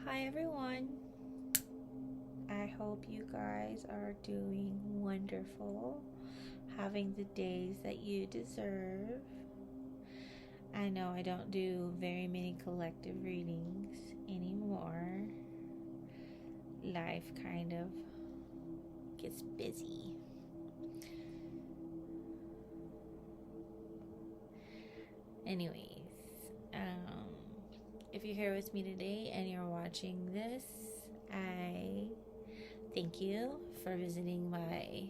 Hi everyone. I hope you guys are doing wonderful, having the days that you deserve. I know I don't do very many collective readings anymore. Life kind of gets busy. Anyways, if you're here with me today and you're watching this, I thank you for visiting my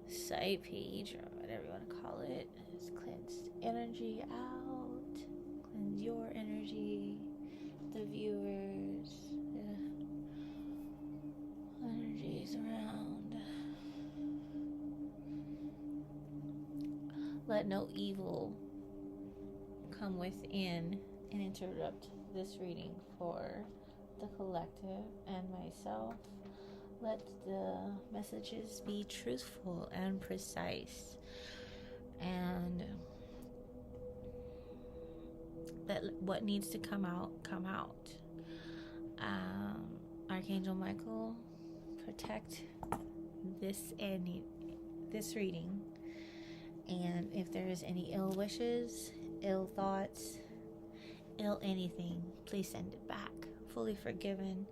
site page or whatever you want to call it. It's cleansed energy out, cleanse your energy, the viewers, the energies around. Let no evil come within and interrupt this reading for the collective and myself. Let the messages be truthful and precise, and let what needs to come out come out. Archangel Michael, protect this reading, and if there is any ill wishes, ill thoughts, ill anything, please send it back, fully forgiven.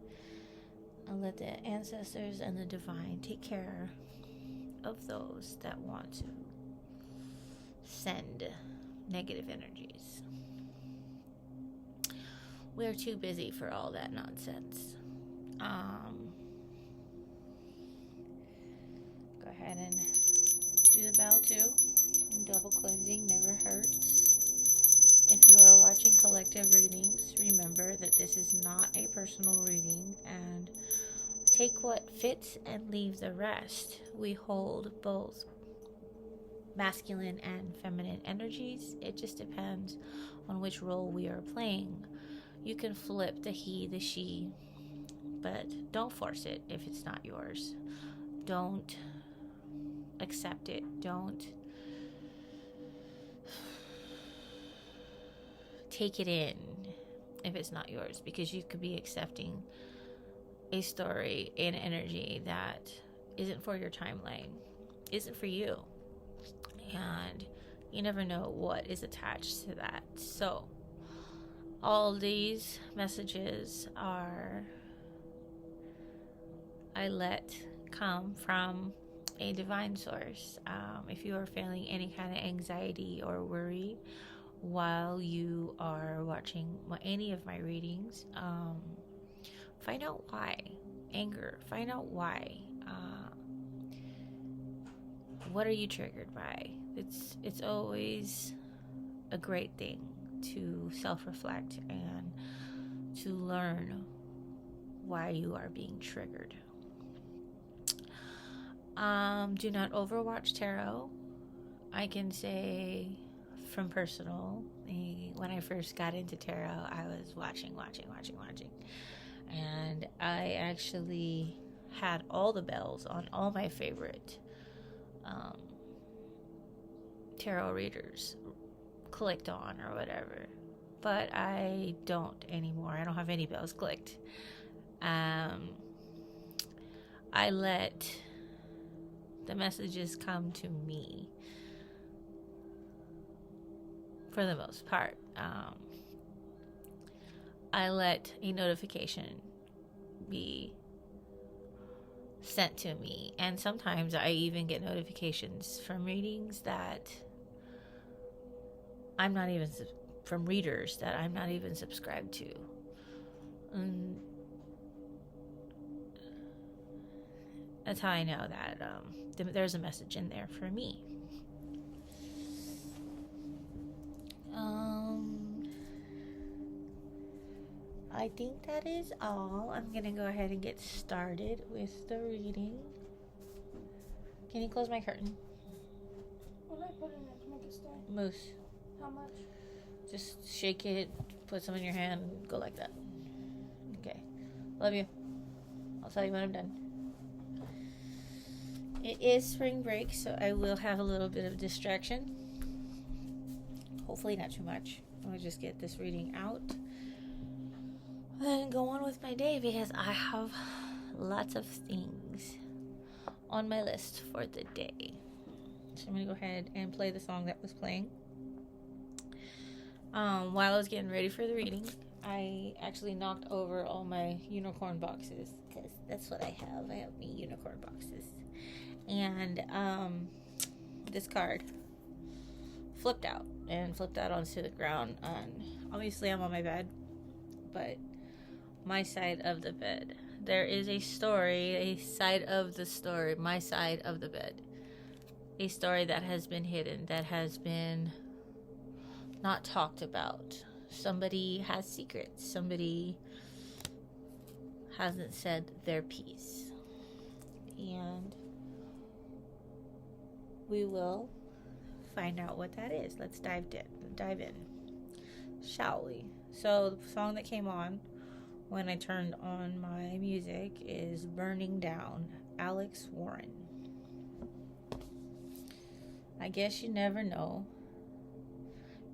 And let the ancestors and the divine take care of those that want to send negative energies. We're too busy for all that nonsense. Go ahead and do the bell too. Double cleansing never hurts. If you are watching collective readings, remember that this is not a personal reading, and take what fits and leave the rest. We hold both masculine and feminine energies. It just depends on which role we are playing. You can flip the he, the she, but don't force it if it's not yours. Don't accept it. Don't take it in if it's not yours, because you could be accepting a story and energy that isn't for your timeline, isn't for you, and you never know what is attached to that. So all these messages I let come from a divine source. If you are feeling any kind of anxiety or worry while you are watching any of my readings, find out why. Anger, find out why. What are you triggered by? It's always a great thing to self-reflect and to learn why you are being triggered. Do not overwatch tarot. I can say from personal, when I first got into tarot, I was watching, and I actually had all the bells on all my favorite tarot readers clicked on or whatever, but I don't anymore. I don't have any bells clicked. I let the messages come to me for the most part. I let a notification be sent to me, and sometimes I even get notifications from readings that I'm not even from readers that I'm not even subscribed to. That's how I know that there's a message in there for me. I think that is all. I'm gonna go ahead and get started with the reading. Can you close my curtain? What did I put in it to make it stay? Moose. How much? Just shake it, put some in your hand, go like that. Okay. Love you. I'll tell you when I'm done. It is spring break, so I will have a little bit of distraction. Hopefully not too much. I'll just get this reading out. with my day because I have lots of things on my list for the day. So I'm going to go ahead and play the song that was playing. While I was getting ready for the reading, I actually knocked over all my unicorn boxes because that's what I have. I have me unicorn boxes. And this card flipped out onto the ground. And obviously I'm on my bed, but my side of the bed. There is a story, a side of the story, my side of the bed. A story that has been hidden, that has been not talked about. Somebody has secrets. Somebody hasn't said their piece. And we will find out what that is. Let's dive in, shall we? So the song that came on when I turned on my music is Burning Down, Alex Warren. I guess you never know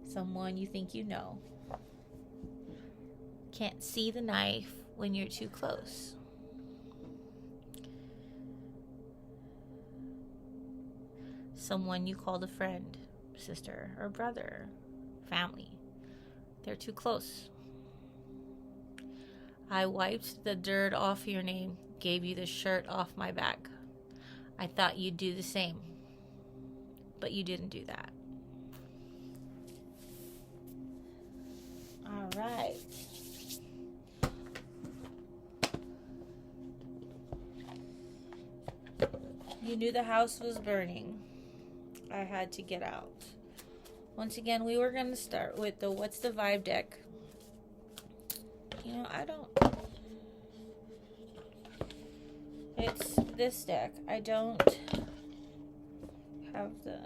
someone you think you know. Can't see the knife when you're too close. Someone you called a friend, sister, or brother, family. They're too close. I wiped the dirt off your name, gave you the shirt off my back. I thought you'd do the same, but you didn't do that. All right. You knew the house was burning. I had to get out. Once again, we were going to start with the What's the Vibe deck. It's this deck. I don't have the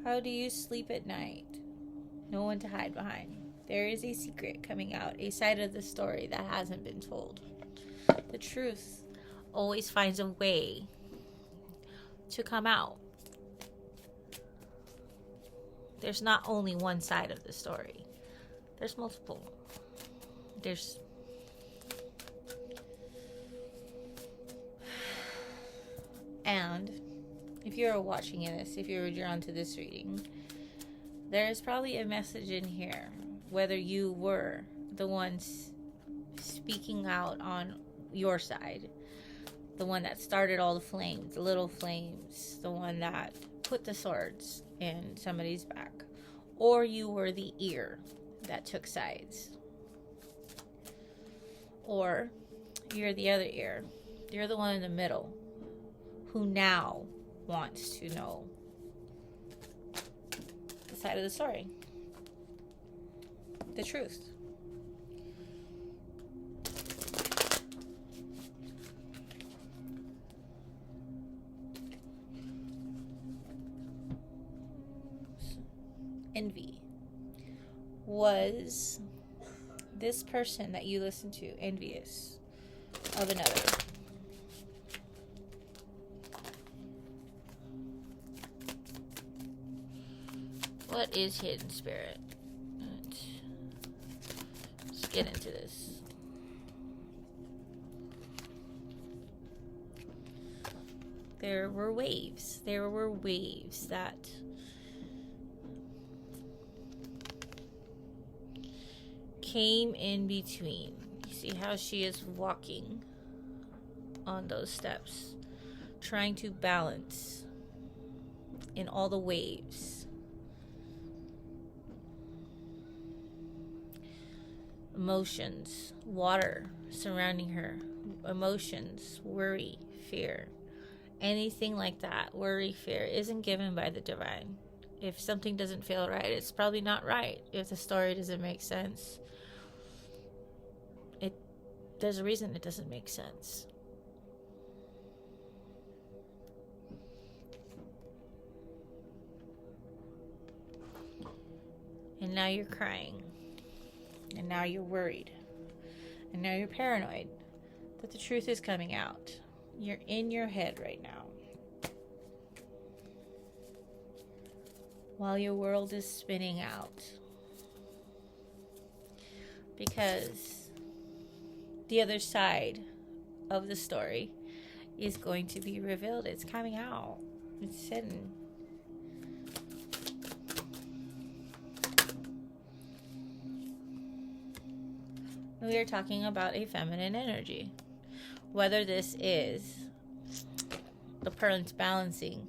How do you sleep at night? No one to hide behind. There is a secret coming out, a side of the story that hasn't been told. The truth always finds a way to come out. There's not only one side of the story. There's multiple. And if you're watching this, if you're drawn to this reading, there's probably a message in here, whether you were the ones speaking out on your side, the one that started all the flames, the little flames, the one that put the swords in somebody's back, or you were the ear that took sides, or you're the other ear, you're the one in the middle who now wants to know the side of the story, the truth. Envy. Was this person that you listen to envious of another? What is hidden spirit? Let's get into this. There were waves. There were waves that came in between. You see how she is walking on those steps, trying to balance in all the waves. Emotions, water surrounding her, emotions, worry, fear, anything like that. Worry, fear isn't given by the divine. If something doesn't feel right, it's probably not right. If the story doesn't make sense, there's a reason it doesn't make sense. And now you're crying. And now you're worried. And now you're paranoid that the truth is coming out. You're in your head right now, while your world is spinning out. because the other side of the story is going to be revealed. It's coming out. It's hidden. We are talking about a feminine energy. Whether this is the parents balancing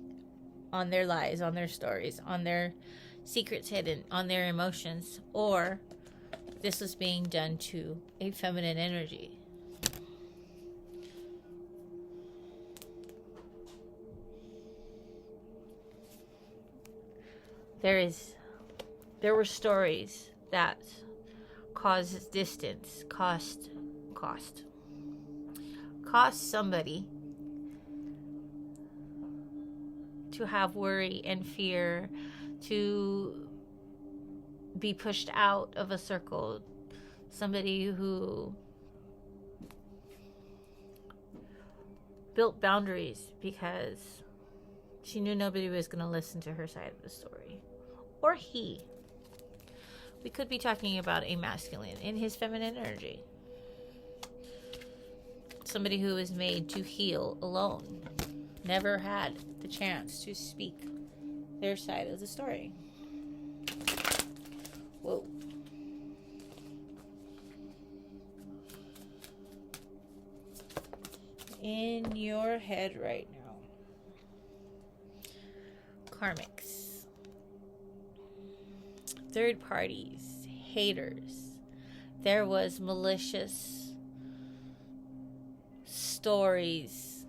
on their lies, on their stories, on their secrets hidden, on their emotions, or this was being done to a feminine energy. There were stories that caused distance, cost somebody to have worry and fear, to be pushed out of a circle, somebody who built boundaries because she knew nobody was going to listen to her side of the story. Or he. We could be talking about a masculine in his feminine energy. Somebody who was made to heal alone. Never had the chance to speak their side of the story. Whoa. In your head right now. Karmics. Third parties, haters. There was malicious stories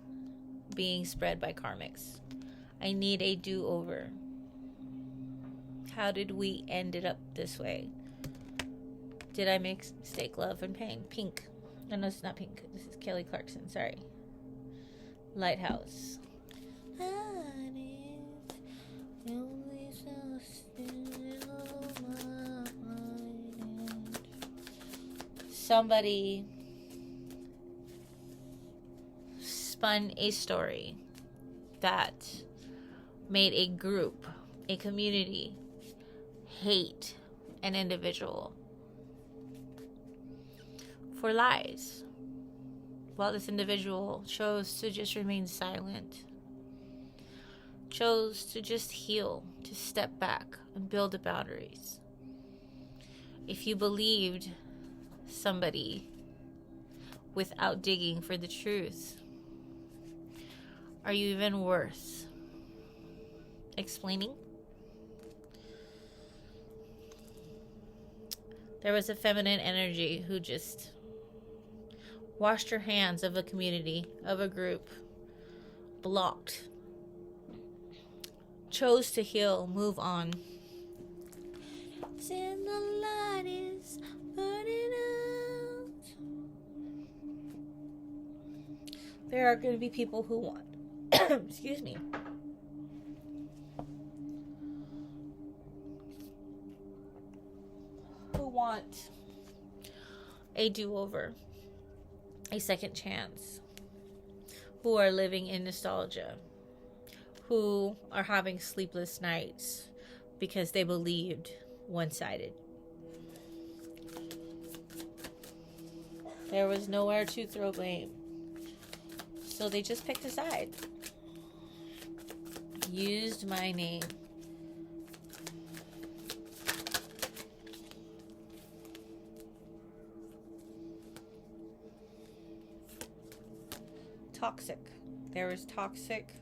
being spread by karmics. I need a do-over. How did we end it up this way? Did I make mistake, love, and pain? Pink. No, it's not Pink. This is Kelly Clarkson. Sorry. Lighthouse. Somebody spun a story that made a group, a community, hate an individual for lies, while this individual chose to just remain silent, chose to just heal, to step back and build the boundaries. If you believed somebody without digging for the truth, are you even worth explaining? There was a feminine energy who just washed her hands of a community, of a group, blocked, chose to heal, move on. And the light is burning out. There are going to be people who want excuse me, who want a do-over, a second chance, who are living in nostalgia, who are having sleepless nights because they believed one-sided. There was nowhere to throw blame, so they just picked a side. Used my name. Toxic. There was toxic.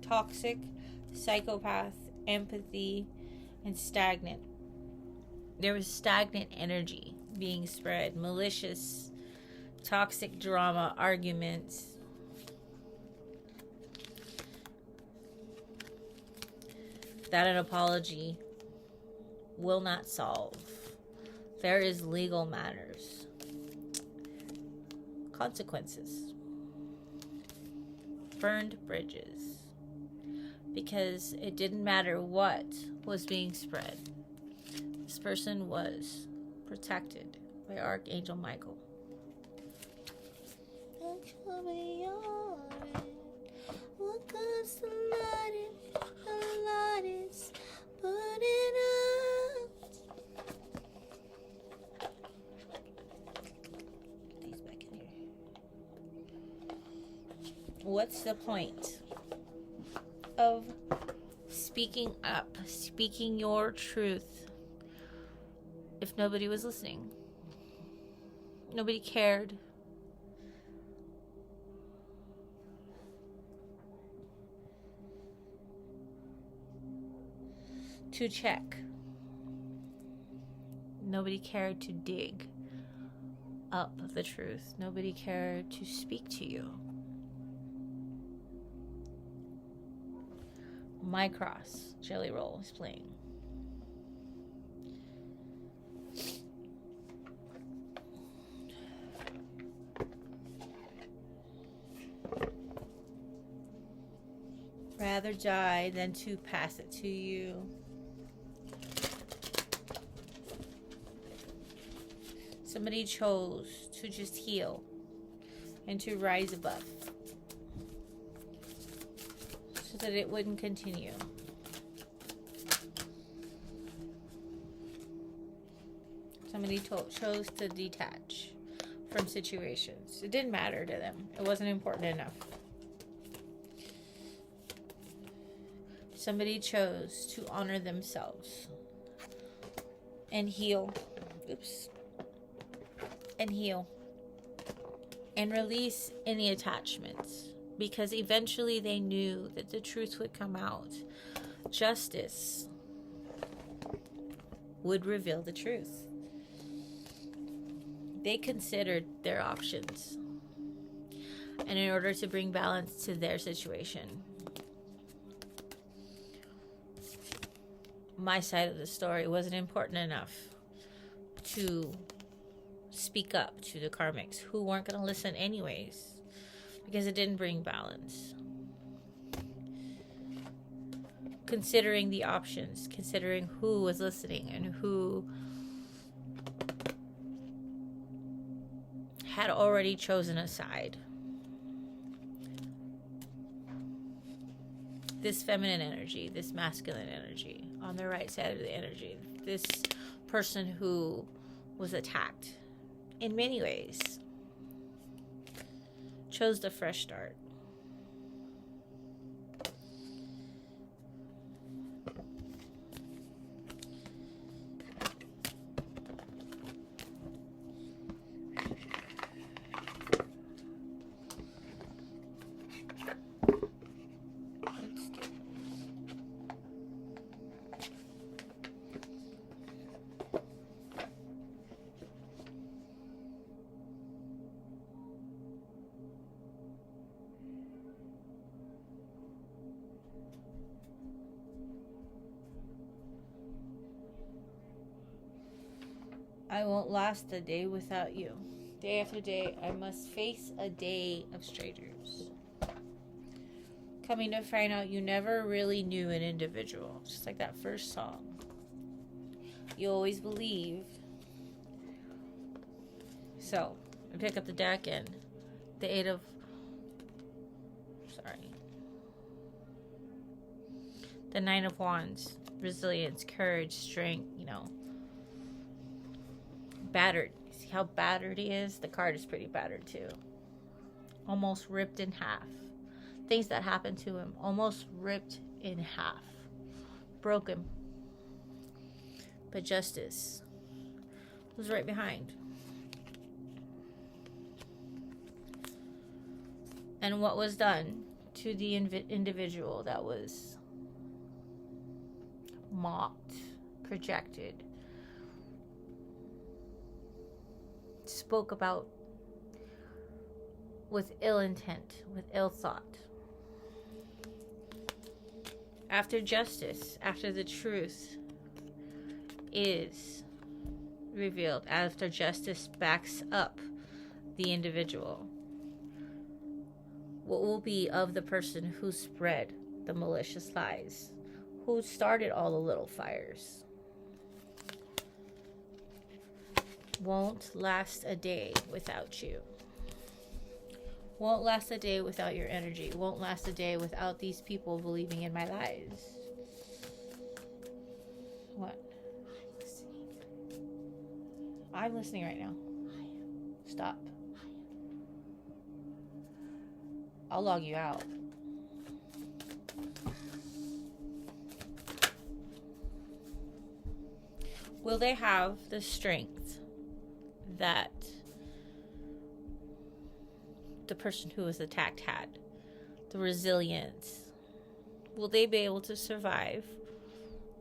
Toxic, psychopath, empathy, and stagnant. There was stagnant energy being spread, malicious, toxic drama, arguments. That an apology will not solve. There is legal matters. Consequences. Burned bridges. Because it didn't matter what was being spread. This person was protected by Archangel Michael. What's the point of speaking up, speaking your truth, if nobody was listening? Nobody cared. To check. Nobody cared to dig up the truth. Nobody cared to speak to you. My Cross, Jelly Roll is playing. Rather die than to pass it to you. Somebody chose to just heal and to rise above so that it wouldn't continue. Somebody chose to detach from situations. It didn't matter to them. It wasn't important enough. Somebody chose to honor themselves and heal. And heal. And release any attachments. Because eventually they knew that the truth would come out. Justice would reveal the truth. They considered their options. And in order to bring balance to their situation, my side of the story wasn't important enough to speak up to the karmics who weren't going to listen anyways because it didn't bring balance. Considering the options, considering who was listening and who had already chosen a side. This feminine energy, this masculine energy on the right side of the energy, this person who was attacked in many ways chose the fresh start. I won't last a day without you. Day after day, I must face a day of strangers. Coming to find out you never really knew an individual. Just like that first song. You always believed. So, I pick up the deck and the the Nine of Wands. Resilience, courage, strength, battered. See how battered he is? The card is pretty battered too. Almost ripped in half. Things that happened to him almost ripped in half. Broken. But justice was right behind. And what was done to the individual that was mocked, projected, spoke about with ill intent, with ill thought. After justice, after the truth is revealed, after justice backs up the individual, what will be of the person who spread the malicious lies, who started all the little fires? Won't last a day without you. Won't last a day without your energy. Won't last a day without these people believing in my lies. What? I'm listening right now. Stop. I'll log you out. Will they have the strength that the person who was attacked had? The resilience? Will they be able to survive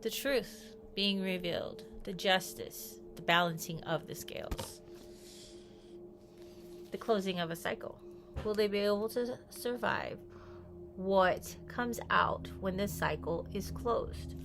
the truth being revealed, the justice, the balancing of the scales, the closing of a cycle? Will they be able to survive what comes out when the cycle is closed?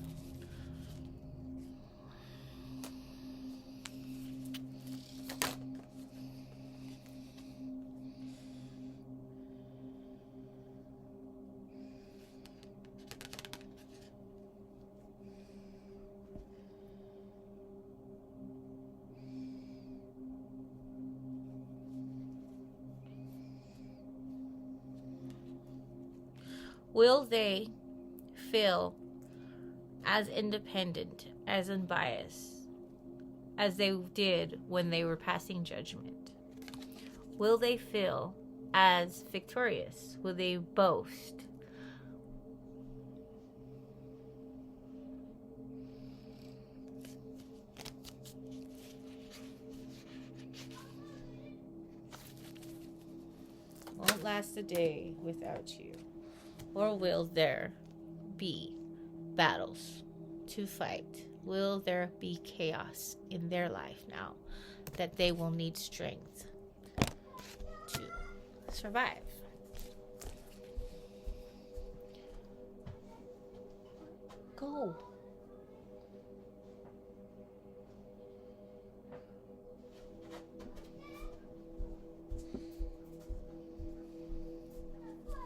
Will they feel as independent, as unbiased, as they did when they were passing judgment? Will they feel as victorious? Will they boast? Won't last a day without you. Or will there be battles to fight? Will there be chaos in their life now that they will need strength to survive? Go.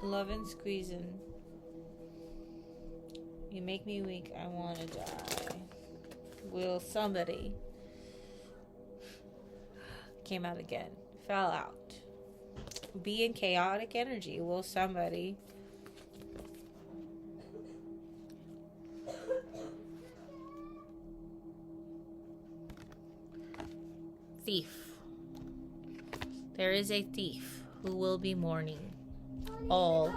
Loving, squeezing. You make me weak. I want to die. Will somebody came out again? Fell out. Be in chaotic energy. Will somebody thief? There is a thief who will be mourning all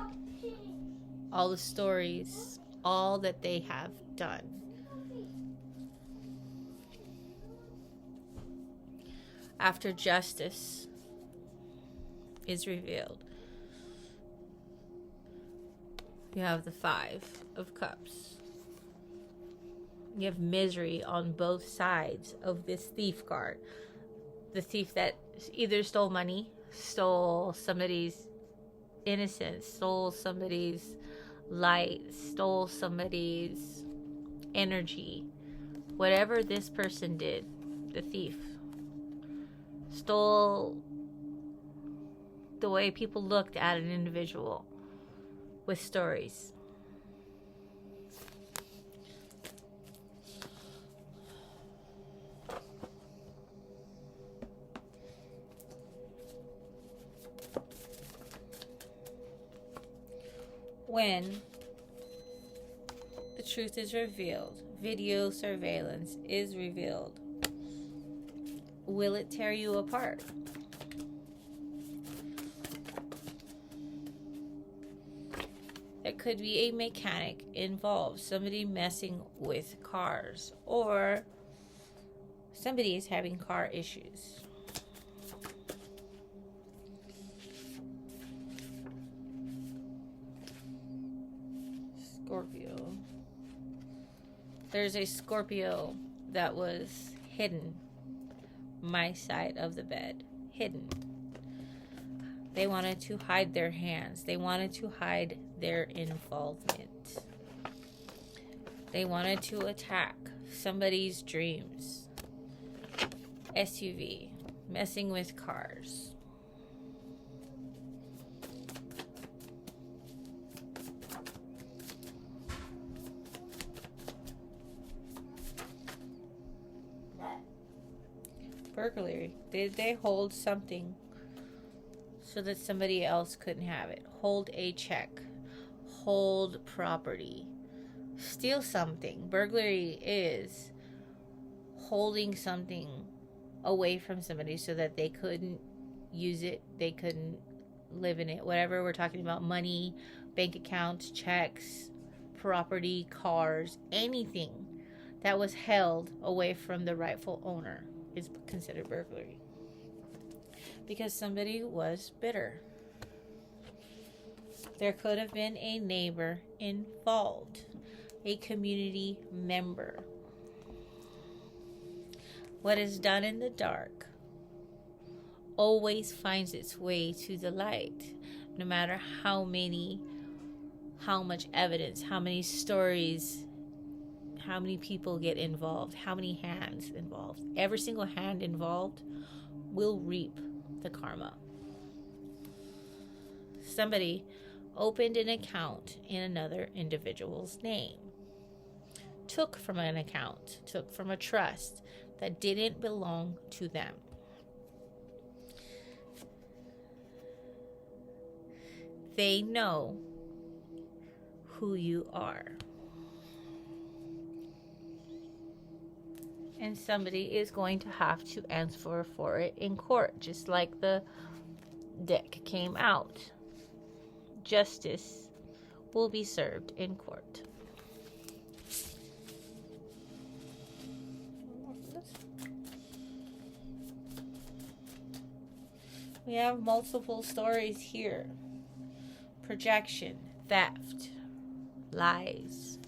the stories, all that they have done. After justice is revealed, you have the 5 of Cups. You have misery on both sides of this thief card. The thief that either stole money, stole somebody's innocence, stole somebody's light, stole somebody's energy. Whatever this person did, the thief stole the way people looked at an individual with stories. When the truth is revealed, video surveillance is revealed, will it tear you apart? There could be a mechanic involved, somebody messing with cars, or somebody is having car issues. Scorpio. There's a Scorpio that was hidden. My side of the bed. Hidden. They wanted to hide their hands. They wanted to hide their involvement. They wanted to attack somebody's dreams. SUV. Messing with cars. Burglary. Did they hold something so that somebody else couldn't have it? Hold a check. Hold property. Steal something. Burglary is holding something away from somebody so that they couldn't use it, they couldn't live in it. Whatever we're talking about, money, bank accounts, checks, property, cars, anything that was held away from the rightful owner is considered burglary. Because somebody was bitter. There could have been a neighbor involved, a community member. What is done in the dark always finds its way to the light, no matter how much evidence, how many stories, how many people get involved, how many hands involved. Every single hand involved will reap the karma. Somebody opened an account in another individual's name, took from an account, took from a trust that didn't belong to them. They know who you are. And somebody is going to have to answer for it in court, just like the deck came out. Justice will be served in court. We have multiple stories here. Projection, theft, lies.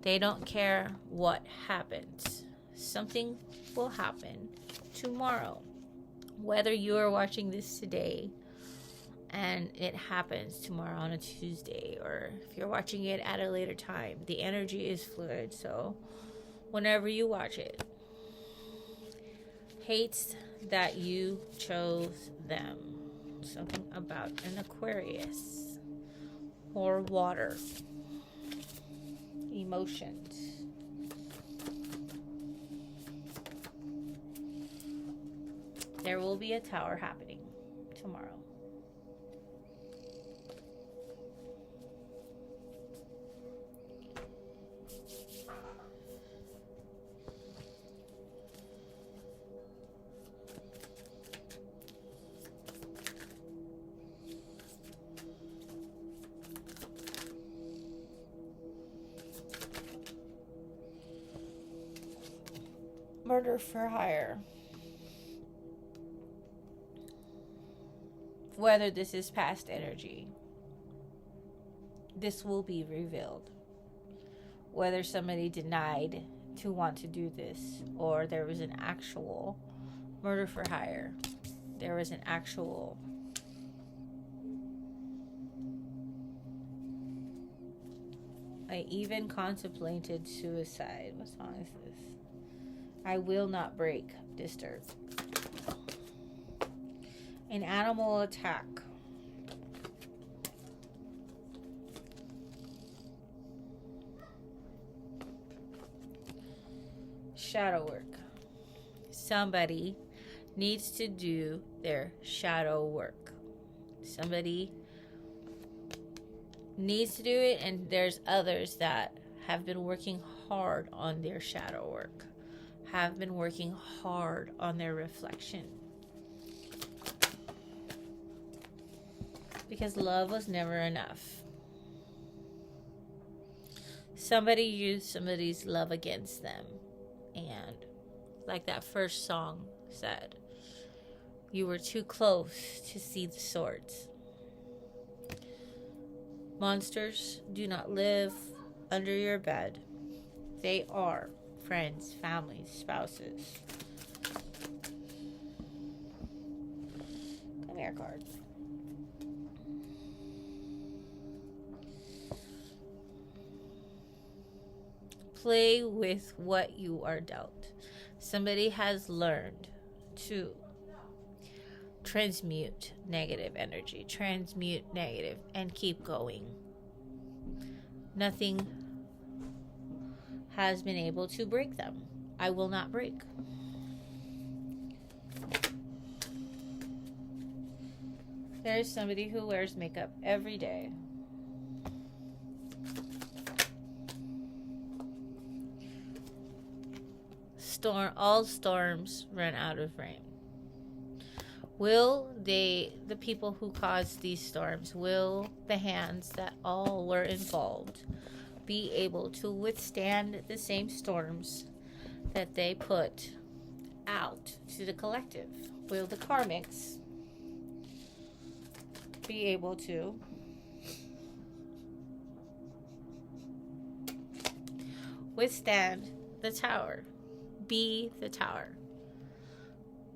They don't care what happens. Something will happen tomorrow. Whether you are watching this today and it happens tomorrow on a Tuesday, or if you're watching it at a later time, the energy is fluid. So whenever you watch it, hates that you chose them. Something about an Aquarius or water. Emotions. There will be a tower happening tomorrow. Murder for hire. Whether this is past energy, this will be revealed. Whether somebody denied to want to do this, or there was an actual murder for hire. There was an actual I even contemplated suicide. What song is this? I will not break, disturb. An animal attack. Shadow work. Somebody needs to do their shadow work. Somebody needs to do it, and there's others that have been working hard on their shadow work, have been working hard on their reflection. Because love was never enough. Somebody used somebody's love against them. And like that first song said, you were too close to see the swords. Monsters do not live under your bed. They are friends, families, spouses. Come here, card. Play with what you are dealt. Somebody has learned to transmute negative energy, transmute negative, and keep going. Nothing has been able to break them. I will not break. There is somebody who wears makeup every day. All storms run out of rain. Will the people who caused these storms, will the hands that all were involved be able to withstand the same storms that they put out to the collective? Will the karmics be able to withstand the tower? Be the tower.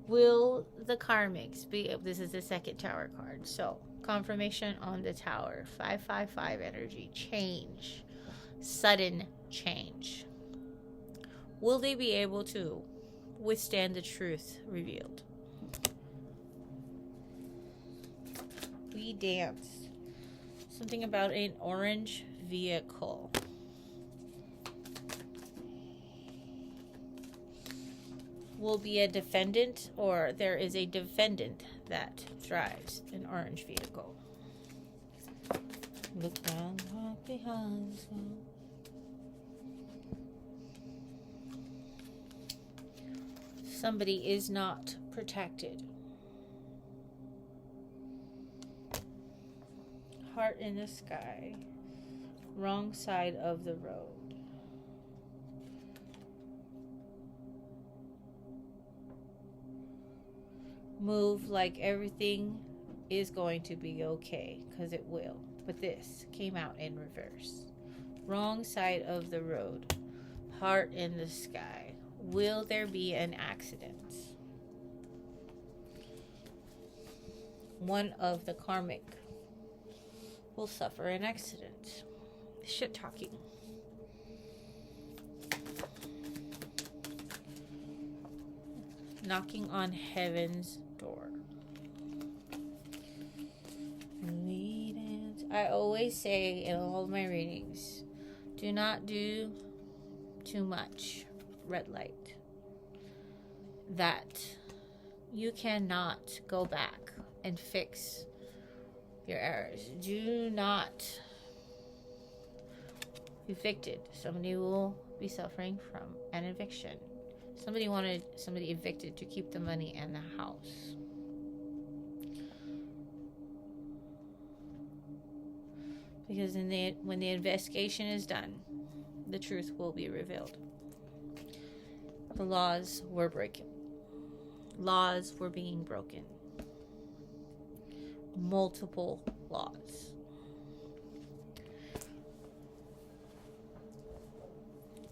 Will the karmics be able? This is the second tower card. So, confirmation on the tower. 555 energy. Change. Sudden change. Will they be able to withstand the truth revealed? We dance. Something about an orange vehicle. Will be a defendant, or there is a defendant that drives an orange vehicle. Look down, walk behind. Somebody is not protected. Heart in the sky. Wrong side of the road. Move like everything is going to be okay, because it will. But this came out in reverse. Wrong side of the road. Heart in the sky. Will there be an accident? One of the karmic will suffer an accident. Shit talking. Knocking on heaven's door. I always say in all of my readings, do not do too much red light. That you cannot go back and fix your errors. Do not evicted. Somebody will be suffering from an eviction. Somebody wanted somebody evicted to keep the money and the house. Because when the investigation is done, the truth will be revealed. The laws were breaking. Laws were being broken. Multiple laws.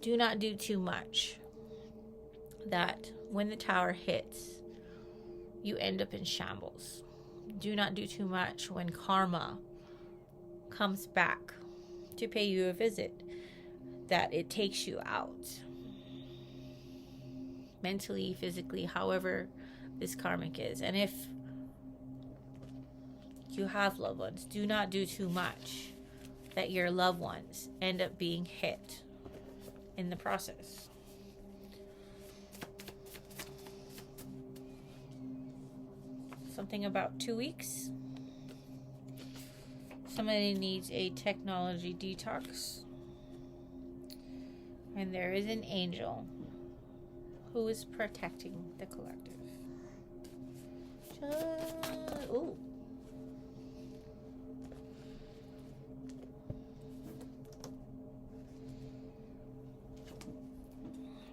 Do not do too much. That when the tower hits, you end up in shambles. Do not do too much when karma comes back to pay you a visit, that it takes you out. Mentally, physically, however this karmic is. And if you have loved ones, do not do too much that your loved ones end up being hit in the process. Something about 2 weeks. Somebody needs a technology detox. And there is an angel who is protecting the collective. Ooh.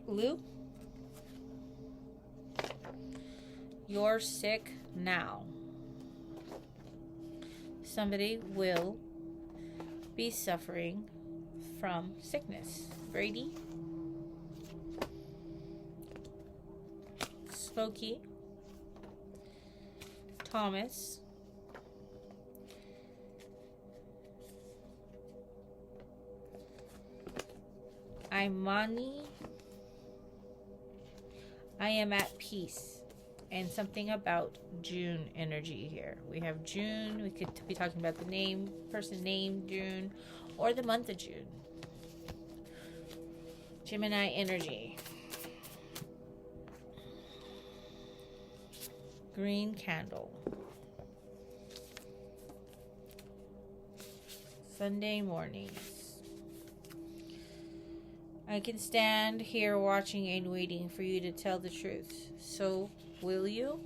Lou, you're sick now. Somebody will be suffering from sickness. Brady, Smokey, Thomas, Imani, I am at peace. And something about June energy here. We have June. We could be talking about the name, person named June, or the month of June. Gemini energy. Green candle. Sunday mornings. I can stand here watching and waiting for you to tell the truth. So, will you?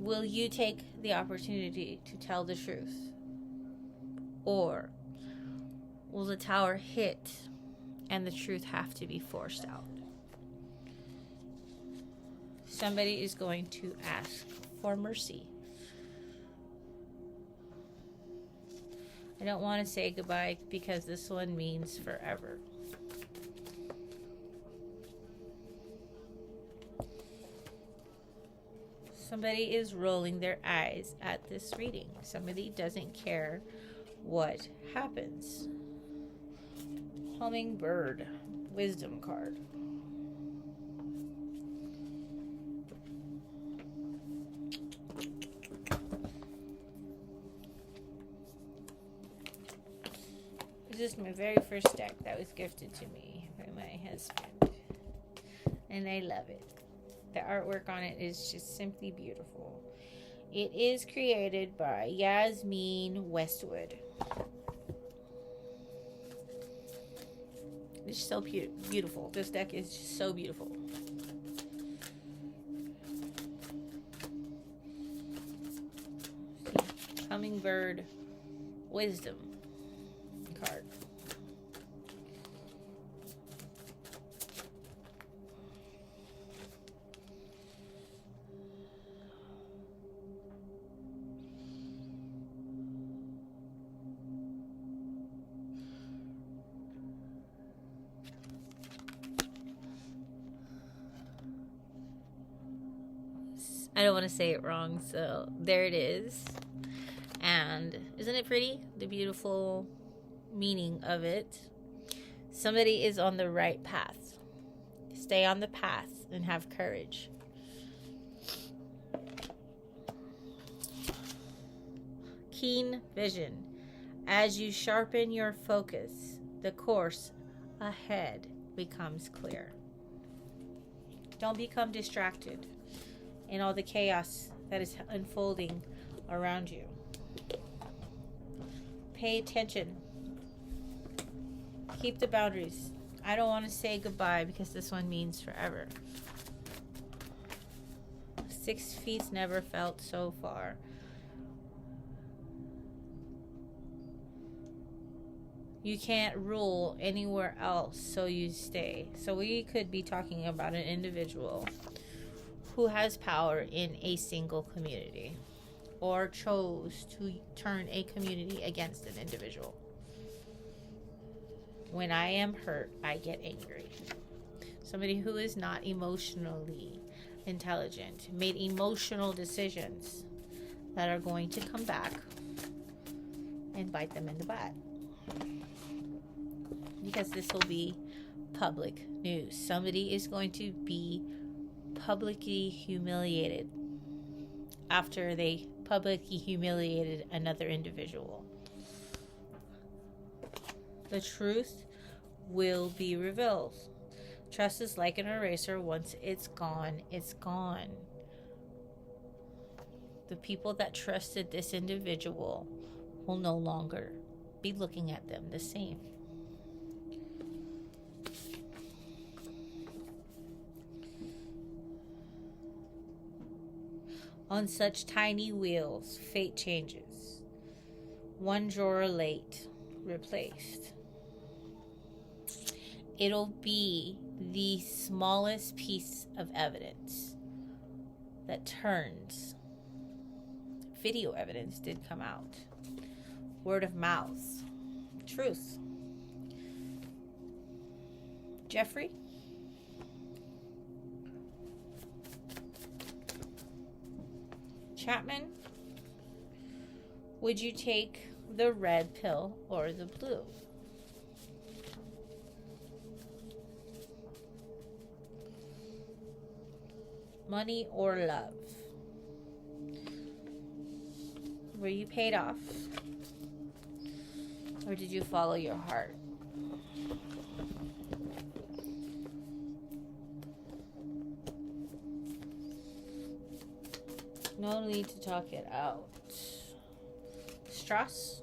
Will you take the opportunity to tell the truth? Or will the tower hit and the truth have to be forced out? Somebody is going to ask for mercy. I don't want to say goodbye because this one means forever. Somebody is rolling their eyes at this reading. Somebody doesn't care what happens. Hummingbird, wisdom card. This is my very first deck that was gifted to me by my husband, and I love it. The artwork on it is just simply beautiful. It is created by Yasmin Westwood. It's so beautiful. This deck is just so beautiful. Hummingbird wisdom card. I don't want to say it wrong, so there it is. And isn't it pretty? The beautiful meaning of it. Somebody is on the right path. Stay on the path and have courage. Keen vision. As you sharpen your focus, the course ahead becomes clear. Don't become distracted in all the chaos that is unfolding around you. Pay attention. Keep the boundaries. I don't want to say goodbye because this one means forever. 6 feet never felt so far. You can't rule anywhere else, so you stay. So we could be talking about an individual who has power in a single community or chose to turn a community against an individual. When I am hurt, I get angry. Somebody who is not emotionally intelligent made emotional decisions that are going to come back and bite them in the butt. Because this will be public news. Somebody is going to be publicly humiliated after they publicly humiliated another individual. The truth will be revealed. Trust is like an eraser. Once it's gone, it's gone. The people that trusted this individual will no longer be looking at them the same. On such tiny wheels, fate changes. One drawer late, replaced. It'll be the smallest piece of evidence that turns. Video evidence did come out. Word of mouth. Truth. Jeffrey? Chapman, would you take the red pill or the blue? Money or love? Were you paid off? Or did you follow your heart? No need to talk it out. Strauss.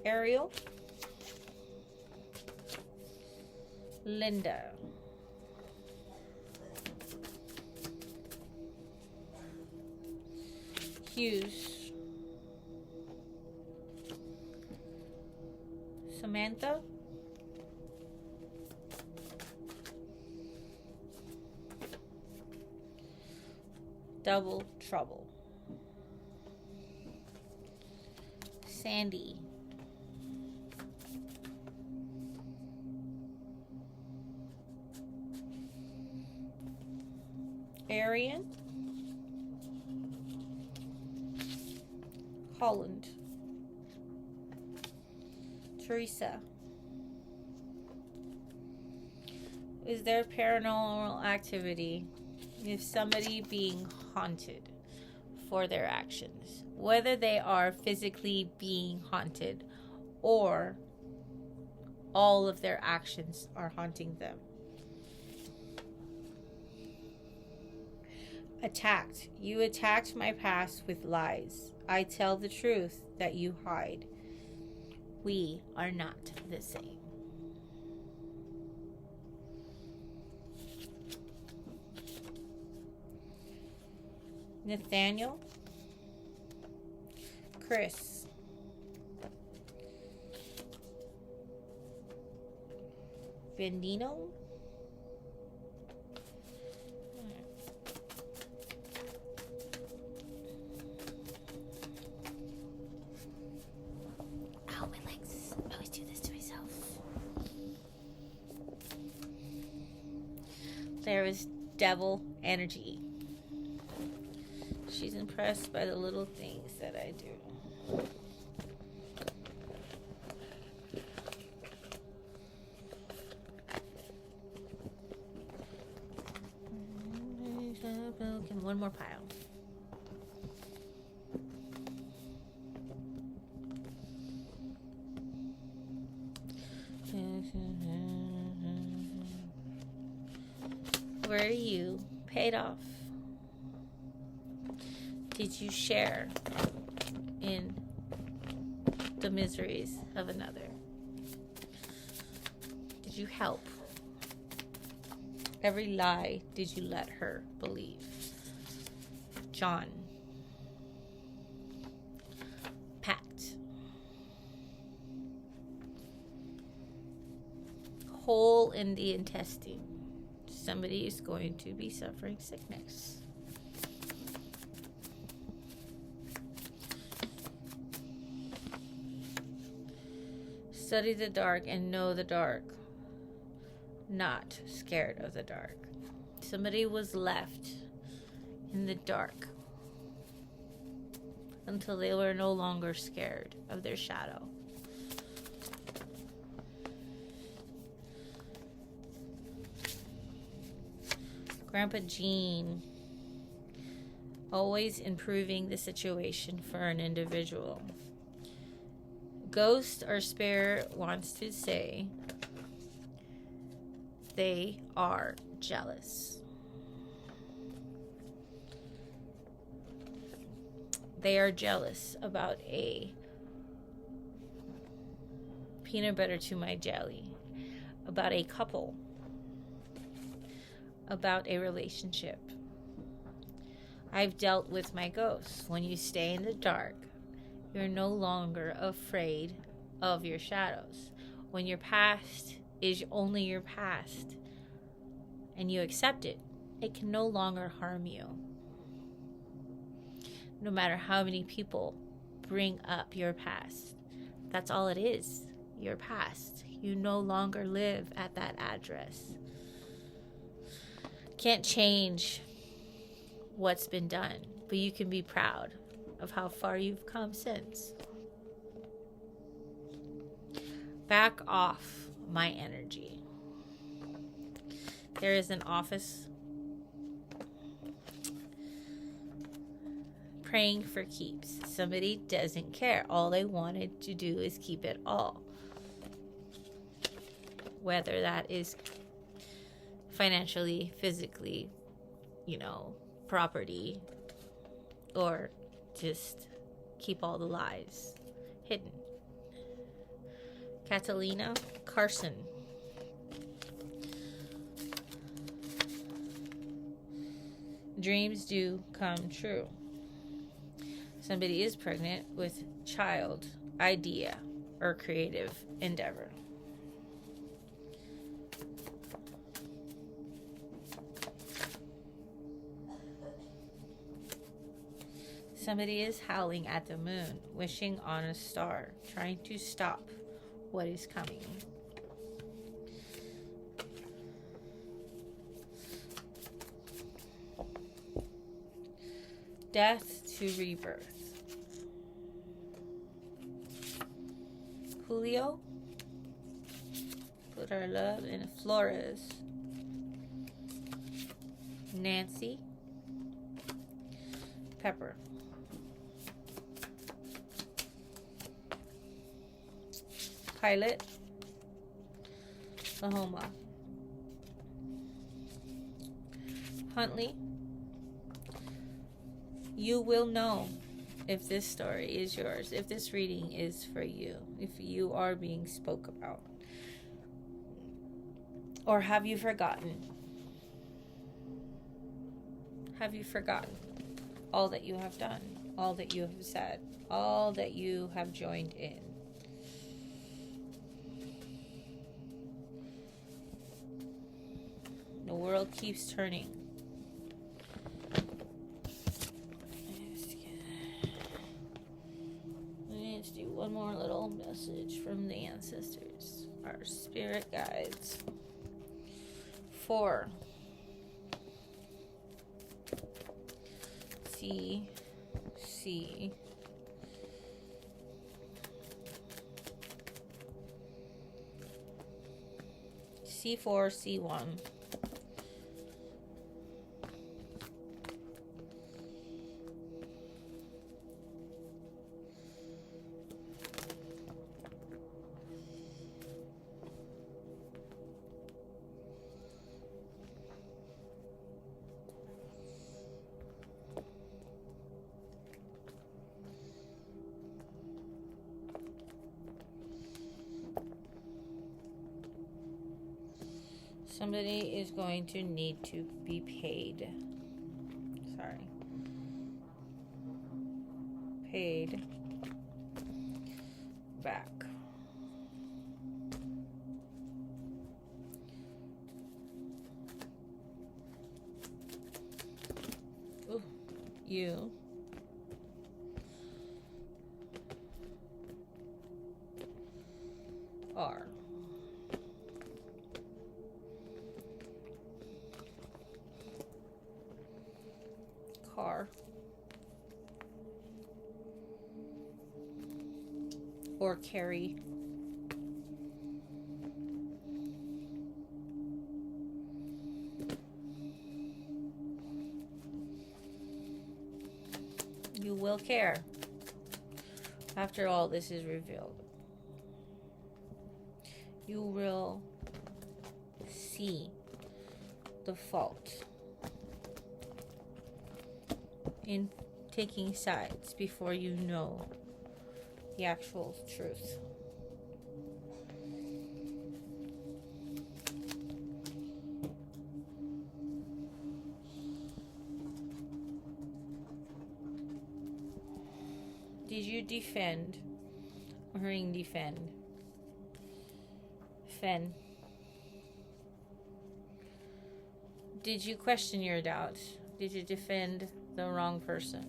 Ariel. Linda. Hughes. Samantha. Double trouble. Sandy. Arian. Holland. Teresa. Is there paranormal activity if somebody being haunted for their actions? Whether they are physically being haunted or all of their actions are haunting them. Attacked. You attacked my past with lies. I tell the truth that you hide. We are not the same. Nathaniel. Chris. Bendino. Ow, my legs. I always do this to myself. There is devil energy. She's impressed by the little things that I do. And one more pile. Were you paid off? Did you share in the miseries of another? Did you help? Every lie did you let her believe? John. Packed. Hole in the intestine. Somebody is going to be suffering sickness. Study the dark and know the dark. Not scared of the dark. Somebody was left in the dark until they were no longer scared of their shadow. Grandpa Gene, always improving the situation for an individual. Ghost or spirit wants to say they are jealous. They are jealous about a peanut butter to my jelly, about a couple, about a relationship. I've dealt with my ghosts. When you stay in the dark, you're no longer afraid of your shadows. When your past is only your past and you accept it, it can no longer harm you. No matter how many people bring up your past, that's all it is, your past. You no longer live at that address. Can't change what's been done, but you can be proud of how far you've come since. Back off my energy. There is an office praying for keeps. Somebody doesn't care. All they wanted to do is keep it all. Whether that is financially, physically, property, or just keep all the lies hidden. Catalina Carson. Dreams do come true. Somebody is pregnant with child, idea, or creative endeavor. Somebody is howling at the moon, wishing on a star, trying to stop what is coming. Death to rebirth. Julio. Put our love in Flores. Nancy. Pepper. Pilot. Lahoma. Huntley. You will know if this story is yours, if this reading is for you, if you are being spoke about. Or have you forgotten? Have you forgotten all that you have done, all that you have said, all that you have joined in? The world keeps turning. Let's do one more little message from the ancestors, our spirit guides. 4. C. C4, C1. Somebody is going to need to be paid. Sorry. Paid back. Ooh, you. Are. Car. Or carry. You will care after all this is revealed. You will see the fault in taking sides before you know the actual truth. Did you defend or defend? Fen. Did you question your doubts? Did you defend the wrong person?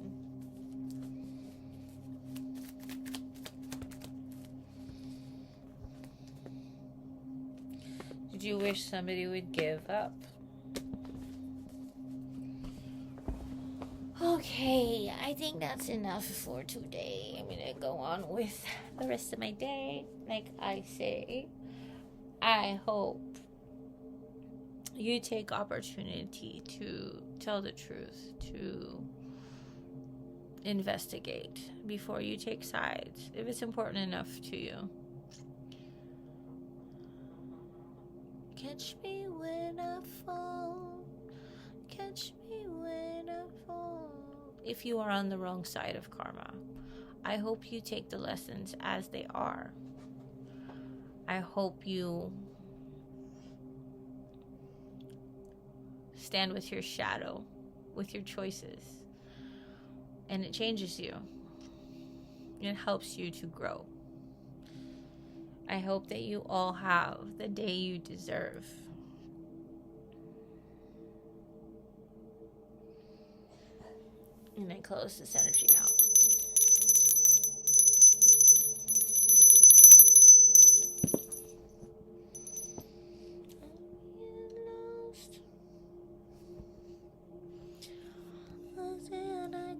Did you wish somebody would give up? Okay, I think that's enough for today. I'm gonna go on with the rest of my day. Like I say, I hope you take opportunity to tell the truth, to investigate before you take sides, if it's important enough to you. Catch me when I fall. Catch me when I fall. If you are on the wrong side of karma, I hope you take the lessons as they are. I hope you stand with your shadow, with your choices, and it changes you. It helps you to grow. I hope that you all have the day you deserve. And I close this energy out.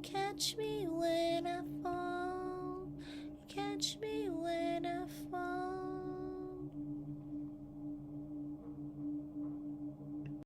Catch me when I fall. Catch me when